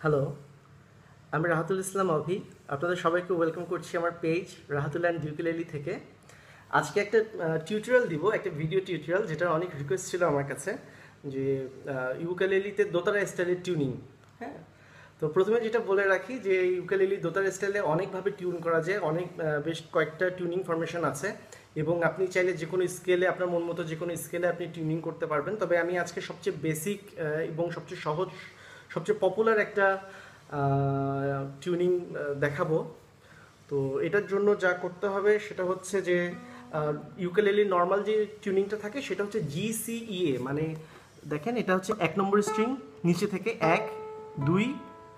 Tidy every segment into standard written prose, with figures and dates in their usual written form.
Hello, আমি রাহাতুল ইসলাম অভি। আপনাদের সবাইকে ওয়েলকাম করছি আমার পেজ রাহাতুল অ্যান্ড ইউকেলেলি থেকে। আজকে একটা টিউটোরিয়াল দিব, একটা ভিডিও টিউটোরিয়াল, যেটা অনেক রিকোয়েস্ট ছিল আমার কাছে যে ইউকেলেলিতে দোতারা স্টাইলের টিউনিং। হ্যাঁ, তো প্রথমে যেটা বলে রাখি যে ইউকেলেলি দোতারা স্টাইলে অনেকভাবে টিউন করা যায়, বেশ কয়েকটা টিউনিং ফরমেশন আছে এবং আপনি চাইলে যে কোনো স্কেলে, আপনার মন মতো যে কোনো স্কেলে আপনি টিউনিং করতে পারবেন। তবে আমি আজকে সবচেয়ে বেসিক এবং সবচেয়ে সহজ, সবচেয়ে পপুলার একটা টিউনিং দেখাবো। তো এটার জন্য যা করতে হবে সেটা হচ্ছে যে ইউকেলেলির নর্মাল যে টিউনিংটা থাকে সেটা হচ্ছে GCEA, মানে দেখেন এটা হচ্ছে 1 নম্বর স্ট্রিং, নিচে থেকে 1 2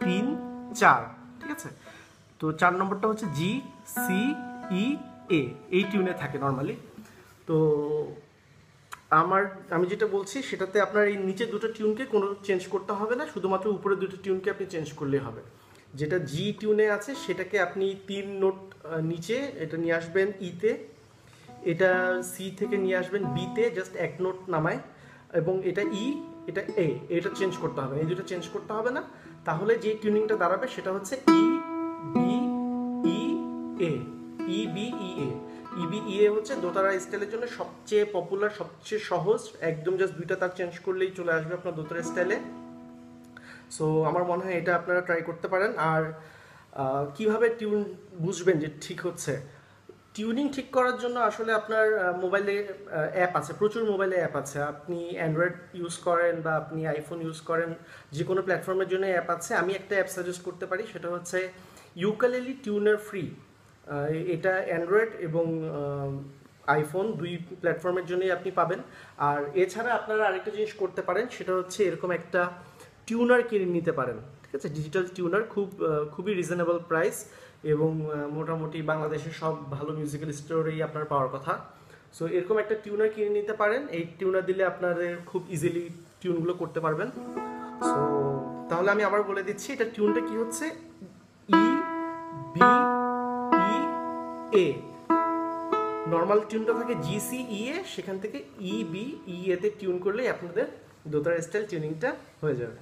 3 4, ঠিক আছে। তো 4 নম্বরটা হচ্ছে GCEA, এই টিউনে থাকে নর্মালি। তো আমি যেটা বলছি সেটাতে আপনার এই নিচে দুটো টিউনকে কোনো চেঞ্জ করতে হবে না, শুধুমাত্র উপরে দুটো টিউনকে আপনি চেঞ্জ করলেই হবে। যেটা জি টিউনে আছে সেটাকে আপনি 3 নোট নিচে এটা নিয়ে আসবেন ইতে, এটা সি থেকে নিয়ে আসবেন বিতে, জাস্ট 1 নোট নামায়, এবং এটা ই, এটা এ, এটা চেঞ্জ করতে হবে, এই দুটো চেঞ্জ করতে হবে না। তাহলে যে টিউনিংটা দাঁড়াবে সেটা হচ্ছে ই বি ই এ, ই বি ই এ। ইবিইএ হচ্ছে দোতারা স্টাইলের জন্য সবচেয়ে পপুলার, সবচেয়ে সহজ, একদম জাস্ট দুইটা তার চেঞ্জ করলেই চলে আসবে আপনার দোতারা স্টাইলে। সো আমার মনে হয় এটা আপনারা ট্রাই করতে পারেন। আর কিভাবে টিউন বুঝবেন যে ঠিক হচ্ছে, টিউনিং ঠিক করার জন্য আসলে আপনার মোবাইলে অ্যাপ আছে, প্রচুর মোবাইলে অ্যাপ আছে। আপনি অ্যান্ড্রয়েড ইউজ করেন বা আপনি আইফোন ইউজ করেন, যে কোনো প্ল্যাটফর্মের জন্য অ্যাপ আছে। আমি একটা অ্যাপ সাজেস্ট করতে পারি, সেটা হচ্ছে ইউকেলেলি টিউনার ফ্রি। এটা অ্যান্ড্রয়েড এবং আইফোন দুই প্ল্যাটফর্মের জন্যই আপনি পাবেন। আর এছাড়া আপনারা আরেকটা জিনিস করতে পারেন, সেটা হচ্ছে এরকম একটা টিউনার কিনে নিতে পারেন, ঠিক আছে। ডিজিটাল টিউনার খুবই রিজনেবল প্রাইস, এবং মোটামুটি বাংলাদেশের সব ভালো মিউজিক্যাল স্টোরেই আপনার পাওয়ার কথা। সো এরকম একটা টিউনার কিনে নিতে পারেন। এই টিউনার দিলে আপনাদের খুব ইজিলি টিউনগুলো করতে পারবেন। সো তাহলে আমি আবার বলে দিচ্ছি, এটা টিউনটা কি হচ্ছে, ই বি ই এ। নর্মাল টিউনটা থাকে GCEA, সেখান থেকে ই বি ই এতে টিউন করলেই আপনাদের দোতারা স্টাইল টিউনিংটা হয়ে যাবে।